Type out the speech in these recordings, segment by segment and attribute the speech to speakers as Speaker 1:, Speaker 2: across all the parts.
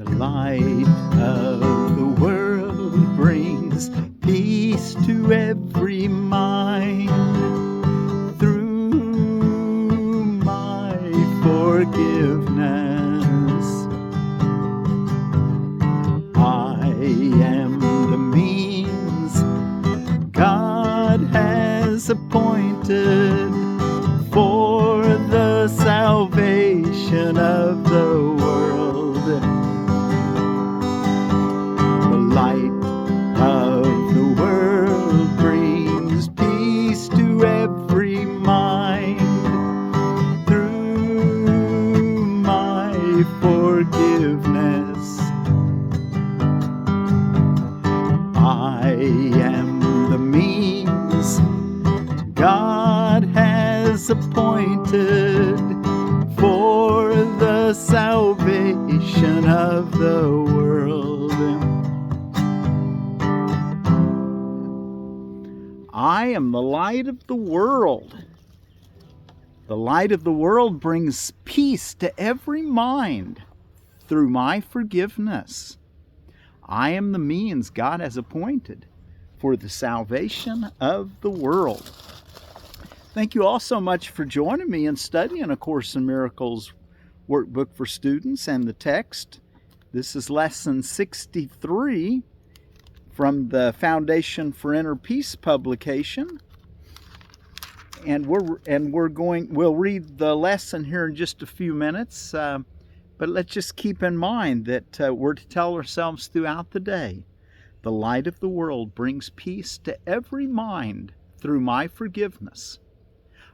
Speaker 1: The light of the world brings peace to every mind through my forgiveness. I am the means God has appointed for the salvation of the world. The light of the world brings peace to every mind through my forgiveness. I am the means God has appointed for the salvation of the world. I am the light of the world. The light of the world brings peace to every mind through my forgiveness. I am the means God has appointed for the salvation of the world. Thank you all so much for joining me in studying A Course in Miracles workbook for students and the text. This is lesson 63 from the Foundation for Inner Peace publication. And we'll read the lesson here in just a few minutes. But let's just keep in mind that we're to tell ourselves throughout the day, the light of the world brings peace to every mind through my forgiveness.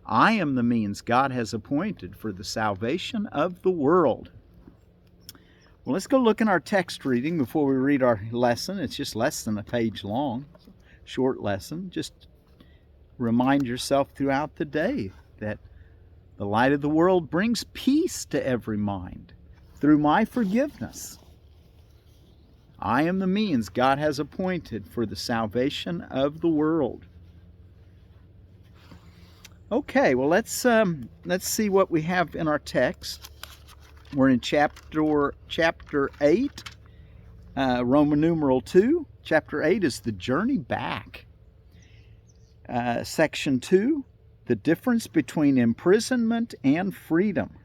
Speaker 1: I am the means God has appointed for the salvation of the world. Well, let's go look in our text reading before we read our lesson. It's just less than a page long, short lesson. Just remind yourself throughout the day that the light of the world brings peace to every mind through my forgiveness. I am the means God has appointed for the salvation of the world. Okay, well let's see what we have in our text. We're in chapter 8, Roman numeral 2. Chapter 8 is the journey back. Section 2, the difference between imprisonment and freedom.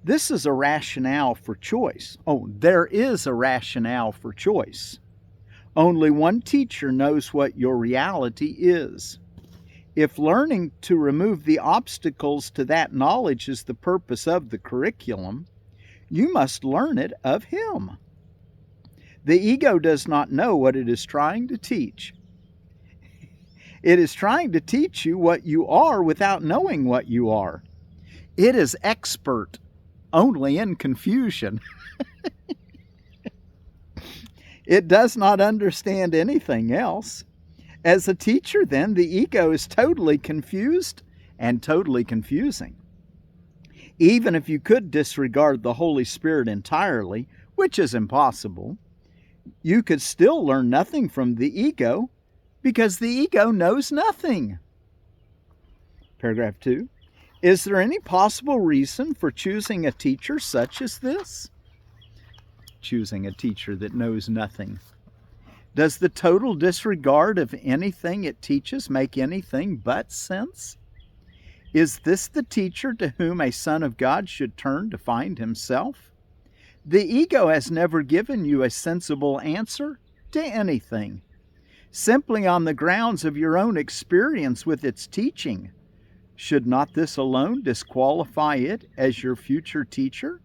Speaker 1: This is a rationale for choice. Oh, there is a rationale for choice. Only one teacher knows what your reality is. If learning to remove the obstacles to that knowledge is the purpose of the curriculum, you must learn it of him. The ego does not know what it is trying to teach. It is trying to teach you what you are without knowing what you are. It is expert only in confusion. It does not understand anything else. As a teacher, then, the ego is totally confused and totally confusing. Even if you could disregard the Holy Spirit entirely, which is impossible, you could still learn nothing from the ego because the ego knows nothing. Paragraph 2. Is there any possible reason for choosing a teacher such as this? Choosing a teacher that knows nothing. Does the total disregard of anything it teaches make anything but sense? Is this the teacher to whom a son of God should turn to find himself? The ego has never given you a sensible answer to anything. Simply on the grounds of your own experience with its teaching, should not this alone disqualify it as your future teacher?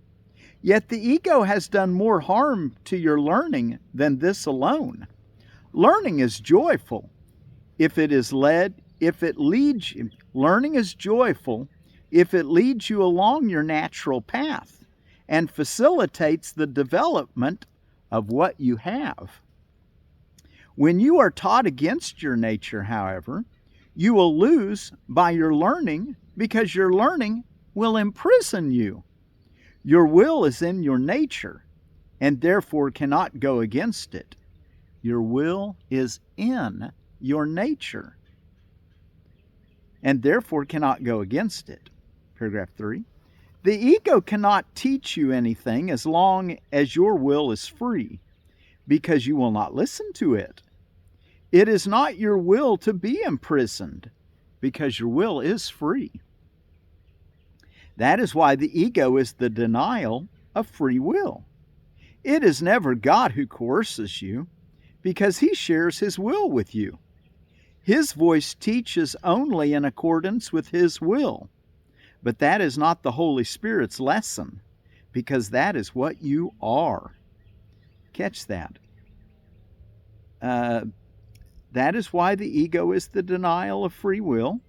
Speaker 1: Yet the ego has done more harm to your learning than this alone. Learning is joyful learning is joyful if it leads you along your natural path and facilitates the development of what you have. When you are taught against your nature, however, you will lose by your learning because your learning will imprison you. Your will is in your nature and therefore cannot go against it. Your will is in your nature and therefore cannot go against it. Paragraph 3. The ego cannot teach you anything as long as your will is free, because you will not listen to it. It is not your will to be imprisoned, because your will is free. That is why the ego is the denial of free will. It is never God who coerces you, because He shares His will with you. His voice teaches only in accordance with His will. But that is not the Holy Spirit's lesson, because that is what you are. Catch that. That is why the ego is the denial of free will.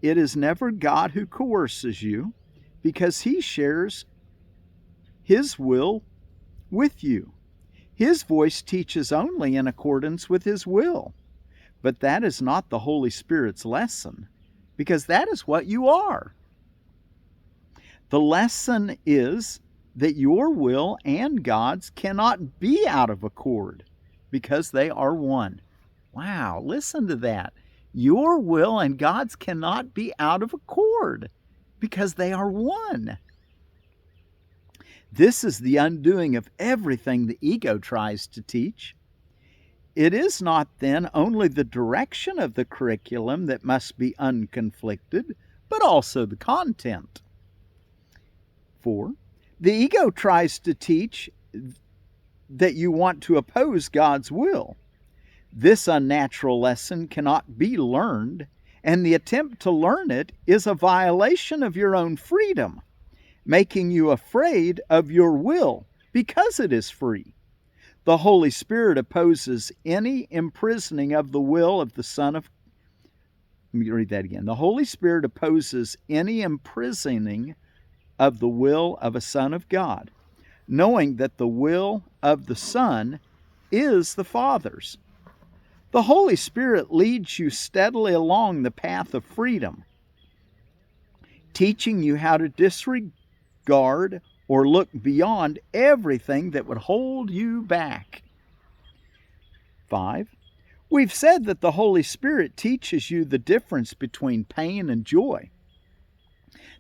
Speaker 1: It is never God who coerces you, because He shares His will with you. His voice teaches only in accordance with His will. But that is not the Holy Spirit's lesson, because that is what you are. The lesson is that your will and God's cannot be out of accord, because they are one. Wow, listen to that. Your will and God's cannot be out of accord, because they are one. This is the undoing of everything the ego tries to teach. It is not then only the direction of the curriculum that must be unconflicted, but also the content. 4. The ego tries to teach that you want to oppose God's will. This unnatural lesson cannot be learned, and the attempt to learn it is a violation of your own freedom, making you afraid of your will because it is free. The Holy Spirit opposes any imprisoning of the will of the Son of... Let me read that again. The Holy Spirit opposes any imprisoning of the will of a Son of God, knowing that the will of the Son is the Father's. The Holy Spirit leads you steadily along the path of freedom, teaching you how to disregard or look beyond everything that would hold you back. 5. We've said that the Holy Spirit teaches you the difference between pain and joy.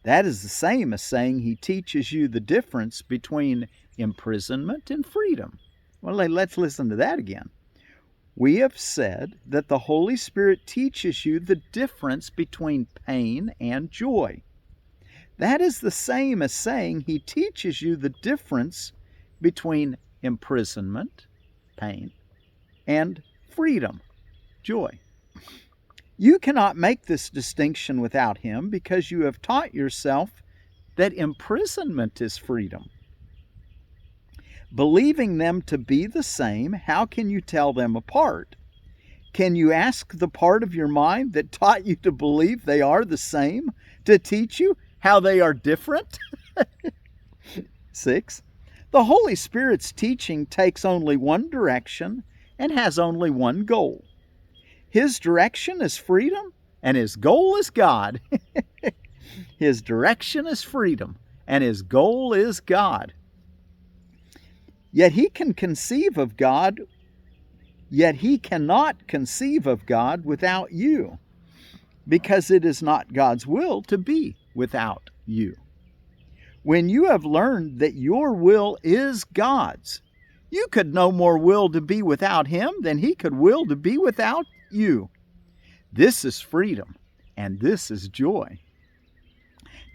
Speaker 1: That is the same as saying He teaches you the difference between imprisonment and freedom. Well, let's listen to that again. We have said that the Holy Spirit teaches you the difference between pain and joy. That is the same as saying He teaches you the difference between imprisonment, pain, and freedom, joy. You cannot make this distinction without Him, because you have taught yourself that imprisonment is freedom. Believing them to be the same, how can you tell them apart? Can you ask the part of your mind that taught you to believe they are the same to teach you how they are different? 6. The Holy Spirit's teaching takes only one direction and has only one goal. His direction is freedom, and His goal is God. His direction is freedom, and His goal is God. Yet He cannot conceive of God without you, because it is not God's will to be without you. When you have learned that your will is God's, you could no more will to be without Him than He could will to be without you. This is freedom, and this is joy.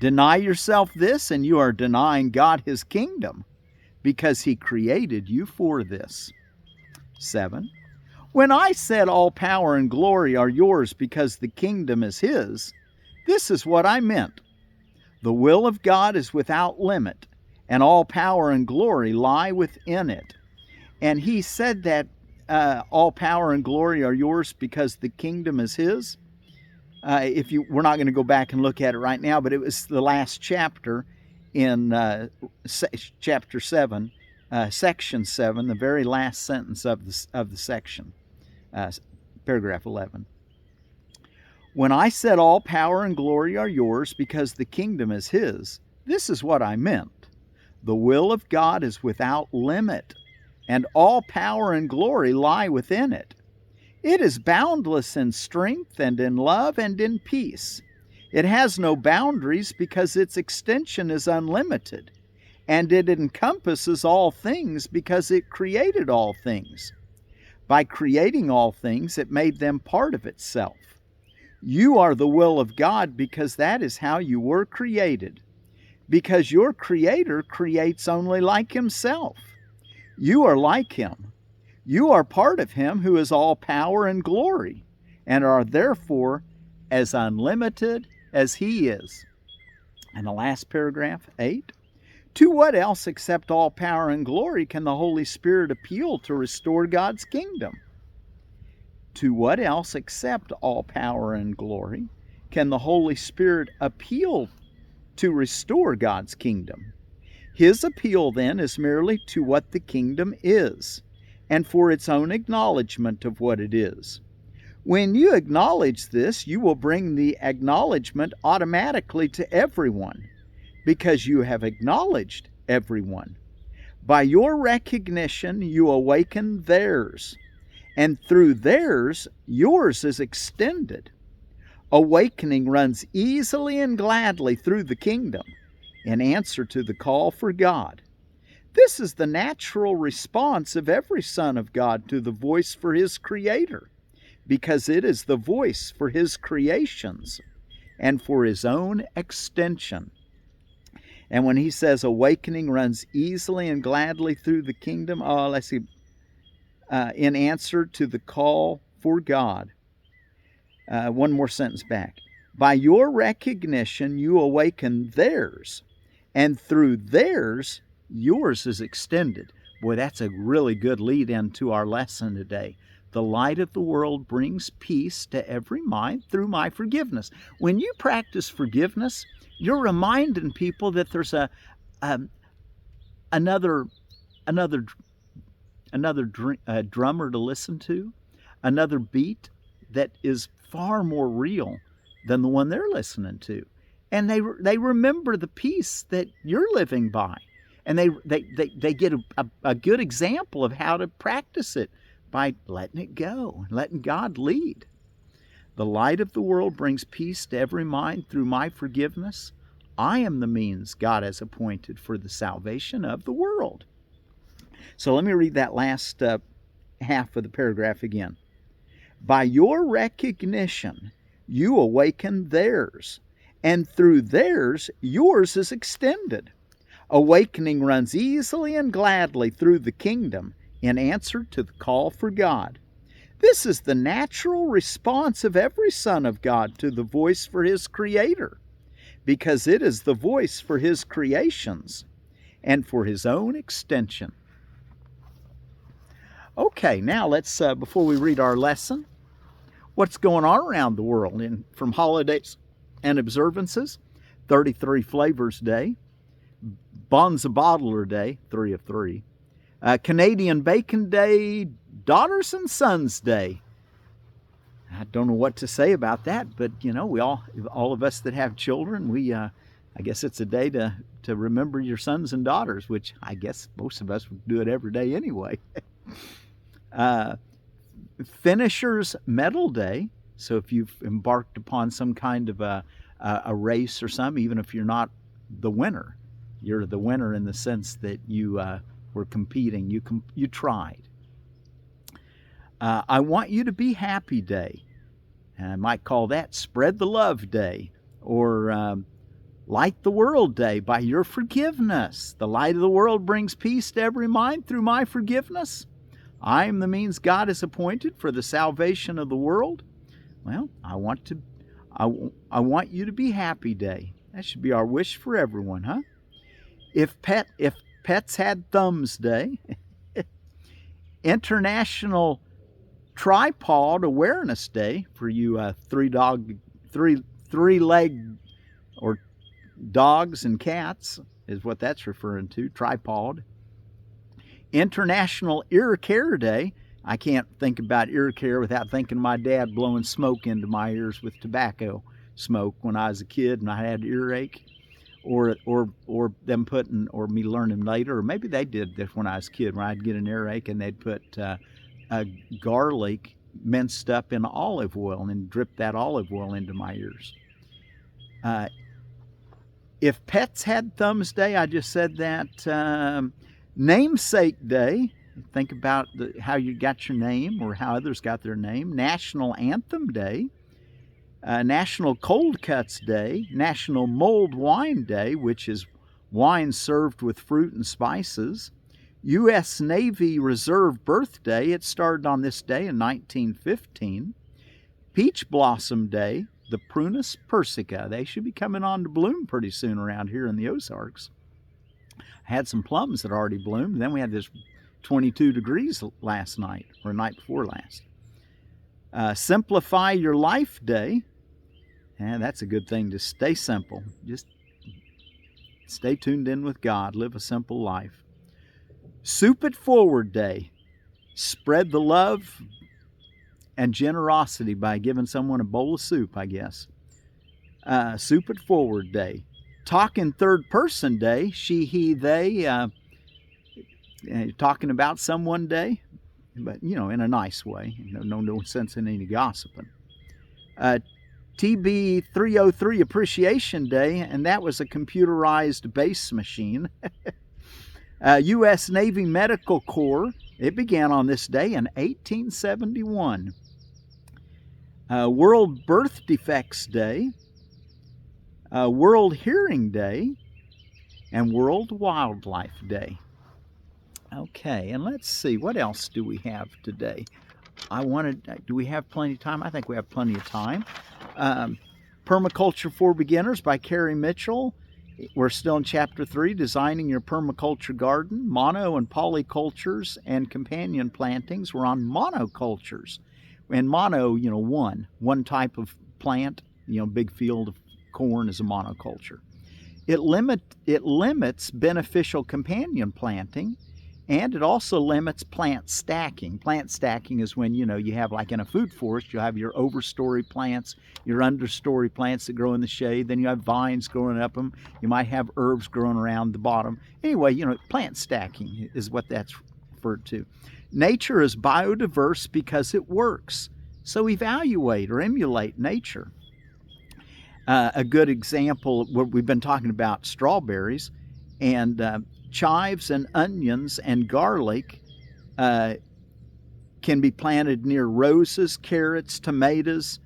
Speaker 1: Deny yourself this, and you are denying God His kingdom, because He created you for this. 7. When I said all power and glory are yours because the kingdom is His, this is what I meant. The will of God is without limit, and all power and glory lie within it. And He said that all power and glory are yours because the kingdom is His. We're not going to go back and look at it right now, but it was the last chapter in chapter 7, section 7, the very last sentence of the section, paragraph 11. When I said all power and glory are yours because the kingdom is His, this is what I meant. The will of God is without limit, and all power and glory lie within it. It is boundless in strength and in love and in peace. It has no boundaries because its extension is unlimited, and it encompasses all things because it created all things. By creating all things, it made them part of itself. You are the will of God because that is how you were created. Because your Creator creates only like Himself. You are like Him. You are part of Him who is all power and glory, and are therefore as unlimited as He is. And the last paragraph, 8. To what else except all power and glory can the Holy Spirit appeal to restore God's kingdom? To what else except all power and glory can the Holy Spirit appeal to restore God's kingdom? His appeal then is merely to what the kingdom is, and for its own acknowledgement of what it is. When you acknowledge this, you will bring the acknowledgement automatically to everyone, because you have acknowledged everyone. By your recognition, you awaken theirs, and through theirs, yours is extended. Awakening runs easily and gladly through the kingdom in answer to the call for God. This is the natural response of every son of God to the voice for his Creator, because it is the voice for his creations and for his own extension. And when he says awakening runs easily and gladly through the kingdom, in answer to the call for God. One more sentence back. By your recognition, you awaken theirs, and through theirs, yours is extended. Boy, that's a really good lead into our lesson today. The light of the world brings peace to every mind through my forgiveness. When you practice forgiveness, you're reminding people that there's another drummer to listen to, another beat that is far more real than the one they're listening to. And they remember the peace that you're living by. And they get a good example of how to practice it by letting it go, letting God lead. The light of the world brings peace to every mind through my forgiveness. I am the means God has appointed for the salvation of the world. So let me read that last half of the paragraph again. By your recognition, you awaken theirs, and through theirs, yours is extended. Awakening runs easily and gladly through the kingdom in answer to the call for God. This is the natural response of every son of God to the voice for his Creator, because it is the voice for his creations and for his own extension. Okay, now let's, before we read our lesson, what's going on around the world from holidays and observances. 33 Flavors Day, Bonza Bottler Day, 3 of 3, Canadian Bacon Day, Daughters and Sons Day. I don't know what to say about that, but we all of us that have children, I guess it's a day to remember your sons and daughters, which I guess most of us would do it every day anyway. Finishers Medal Day. So if you've embarked upon some kind of a race or something, even if you're not the winner, you're the winner in the sense that you were competing. You tried. I Want You to Be Happy Day. And I might call that Spread the Love Day, or Light the World Day by your forgiveness. The light of the world brings peace to every mind through my forgiveness. I am the means God has appointed for the salvation of the world. Well, I want you to be happy day. That should be our wish for everyone, huh? If pets had thumbs day, International Tripod Awareness Day for you three-leg or dogs and cats is what that's referring to, tripod. International Ear Care Day. I can't think about ear care without thinking of my dad blowing smoke into my ears with tobacco smoke when I was a kid and I had earache, or them putting, or me learning later, or maybe they did this when I was a kid, when I'd get an earache and they'd put garlic minced up in olive oil and drip that olive oil into my ears. If pets had thumbs day, I just said that. Namesake day, think about how you got your name or how others got their name. National Anthem Day. National Cold Cuts Day. National Mulled Wine Day, which is wine served with fruit and spices. U.S. Navy Reserve Birthday. It started on this day in 1915. Peach Blossom Day. The Prunus persica. They should be coming on to bloom pretty soon around here in the Ozarks. Had some plums that already bloomed. Then we had this 22 degrees last night, or night before last. Simplify Your Life Day. And that's a good thing, to stay simple. Just stay tuned in with God. Live a simple life. Soup It Forward Day. Spread the love and generosity by giving someone a bowl of soup, I guess. Soup It Forward Day. Talk in Third Person Day. She, he, they. Talking about someone day, but in a nice way. No sense in any gossiping. TB 303 Appreciation Day, and that was a computerized base machine. U.S. Navy Medical Corps. It began on this day in 1871. World Birth Defects Day. World Hearing Day, and World Wildlife Day. Okay, and let's see, what else do we have today? Do we have plenty of time? I think we have plenty of time. Permaculture for Beginners by Carrie Mitchell. We're still in Chapter 3, Designing Your Permaculture Garden. Mono and polycultures and companion plantings. We're on monocultures. And mono, one type of plant, big field of corn is a monoculture. It limits beneficial companion planting, and it also limits plant stacking. Plant stacking is when, you have, like in a food forest, you have your overstory plants, your understory plants that grow in the shade, then you have vines growing up them, you might have herbs growing around the bottom. Anyway, plant stacking is what that's referred to. Nature is biodiverse because it works. So evaluate or emulate nature. A good example, we've been talking about strawberries, and chives and onions and garlic can be planted near roses, carrots, tomatoes,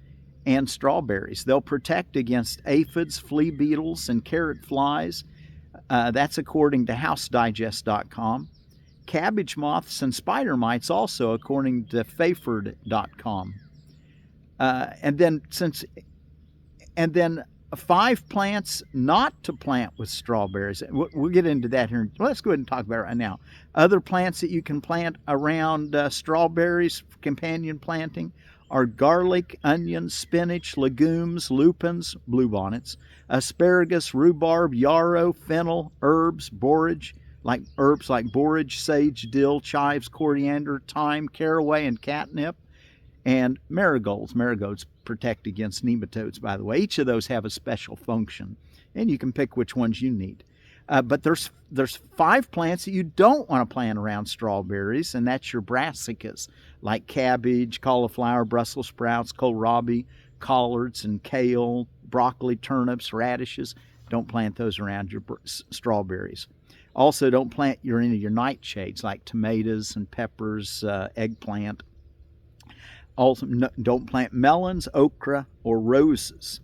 Speaker 1: and strawberries. They'll protect against aphids, flea beetles, and carrot flies. That's according to housedigest.com. Cabbage moths and spider mites also, according to faford.com. And then 5 plants not to plant with strawberries. We'll get into that here. Let's go ahead and talk about it right now. Other plants that you can plant around strawberries, companion planting, are garlic, onions, spinach, legumes, lupins, bluebonnets, asparagus, rhubarb, yarrow, fennel, herbs like borage, sage, dill, chives, coriander, thyme, caraway, and catnip, and marigolds. Marigolds protect against nematodes, by the way. Each of those have a special function, and you can pick which ones you need. But there's 5 plants that you don't want to plant around strawberries, and that's your brassicas, like cabbage, cauliflower, Brussels sprouts, kohlrabi, collards, and kale, broccoli, turnips, radishes. Don't plant those around your strawberries. Also, don't plant any of your nightshades, like tomatoes and peppers, eggplant. Also, don't plant melons, okra, or roses.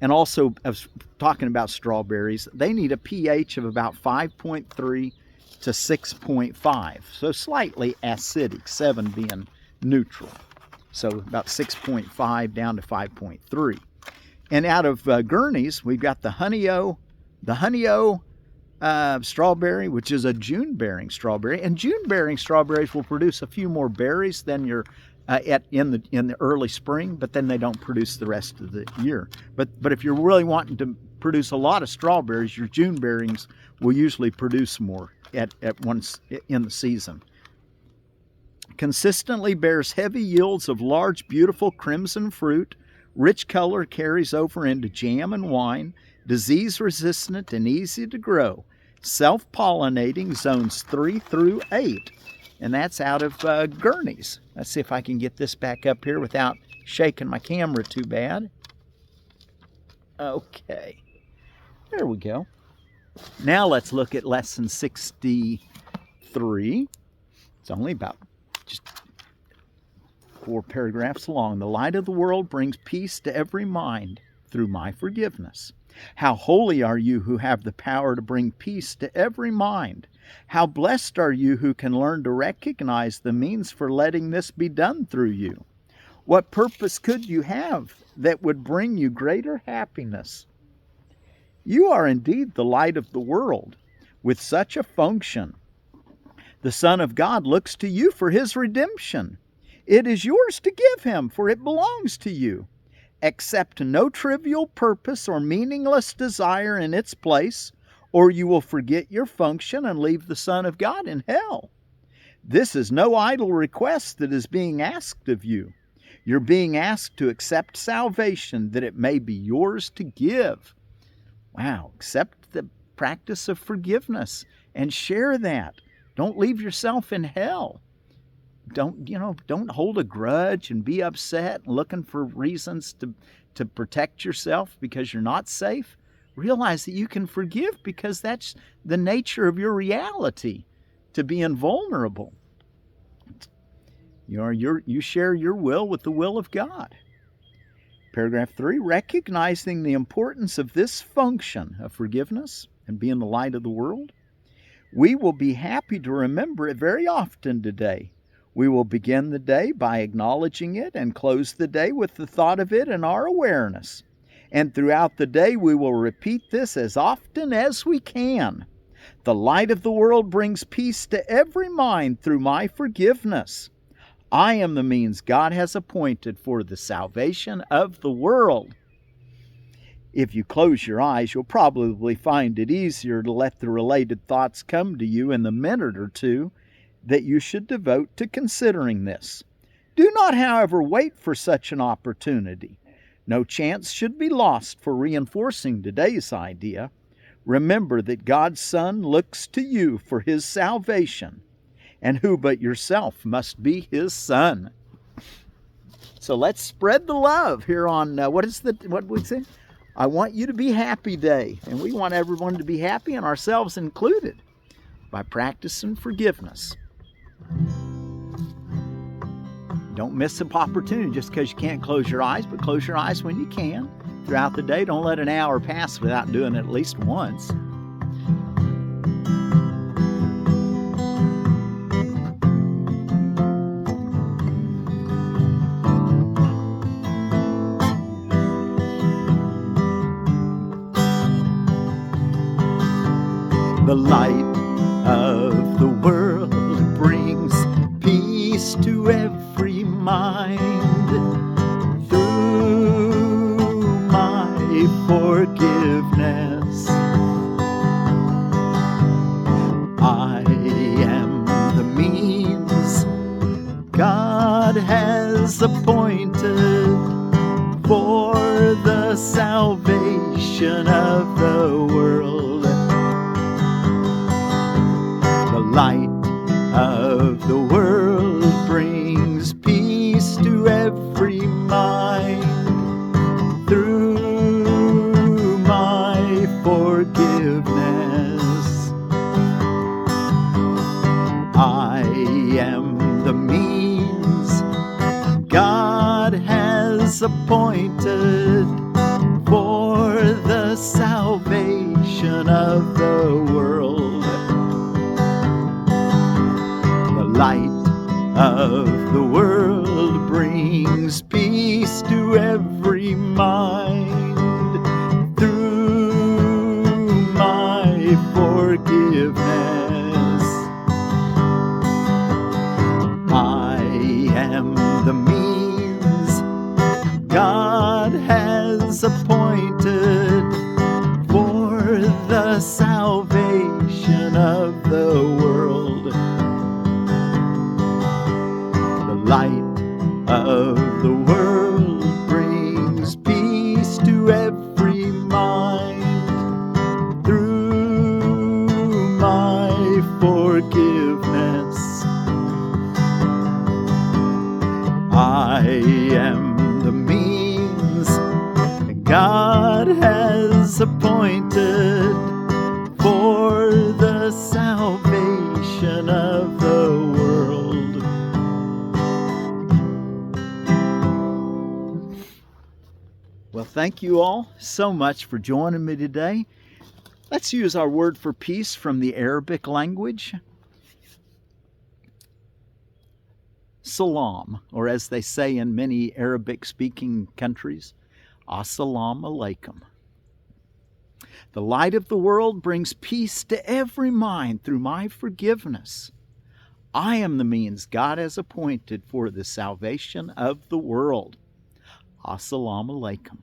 Speaker 1: And also, I was talking about strawberries, they need a pH of about 5.3 to 6.5. So slightly acidic, 7 being neutral. So about 6.5 down to 5.3. And out of Gurney's, we've got the Honeoye strawberry, which is a June-bearing strawberry. And June-bearing strawberries will produce a few more berries than your in the early spring, but then they don't produce the rest of the year. But if you're really wanting to produce a lot of strawberries, your June bearings will usually produce more at once in the season. Consistently bears heavy yields of large, beautiful crimson fruit. Rich color carries over into jam and wine. Disease resistant and easy to grow. Self-pollinating zones 3 through 8. And that's out of Gurney's. Let's see if I can get this back up here without shaking my camera too bad. Okay. There we go. Now let's look at lesson 63. It's only about just 4 paragraphs long. The light of the world brings peace to every mind through my forgiveness. How holy are you who have the power to bring peace to every mind. How blessed are you who can learn to recognize the means for letting this be done through you. What purpose could you have that would bring you greater happiness? You are indeed the light of the world, with such a function. The Son of God looks to you for his redemption. It is yours to give him, for it belongs to you. Accept no trivial purpose or meaningless desire in its place, or you will forget your function and leave the Son of God in hell. This is no idle request that is being asked of you. You're being asked to accept salvation that it may be yours to give. Wow, accept the practice of forgiveness and share that. Don't leave yourself in hell. Don't hold a grudge and be upset and looking for reasons to protect yourself because you're not safe. Realize that you can forgive because that's the nature of your reality, to be invulnerable. You share your will with the will of God. Paragraph 3, recognizing the importance of this function of forgiveness and being the light of the world, we will be happy to remember it very often today. We will begin the day by acknowledging it and close the day with the thought of it in our awareness. And throughout the day, we will repeat this as often as we can. The light of the world brings peace to every mind through my forgiveness. I am the means God has appointed for the salvation of the world. If you close your eyes, you'll probably find it easier to let the related thoughts come to you in the minute or two that you should devote to considering this. Do not, however, wait for such an opportunity. No chance should be lost for reinforcing today's idea. Remember that God's Son looks to you for his salvation, and who but yourself must be his son. So let's spread the love here on, what we say? I want you to be happy day. And we want everyone to be happy, and ourselves included, by practicing forgiveness. Don't miss an opportunity just because you can't close your eyes, but close your eyes when you can. Throughout the day, don't let an hour pass without doing it at least once. The light of the world brings peace to every mind through my forgiveness. I am the means God has appointed for the salvation of the world. The light of the world brings peace to every mind through my forgiveness. I am the means God has appointed for the salvation of the world. The light of the world brings peace to every mind through my forgiveness. I am the means God has appointed for the salvation of the world. The light of the world brings peace to every mind through my forgiveness. I am the means God has Well, thank you all so much for joining me today. Let's use our word for peace from the Arabic language. Salaam, or as they say in many Arabic-speaking countries, Assalamu alaikum. The light of the world brings peace to every mind through my forgiveness. I am the means God has appointed for the salvation of the world. Assalamu alaikum.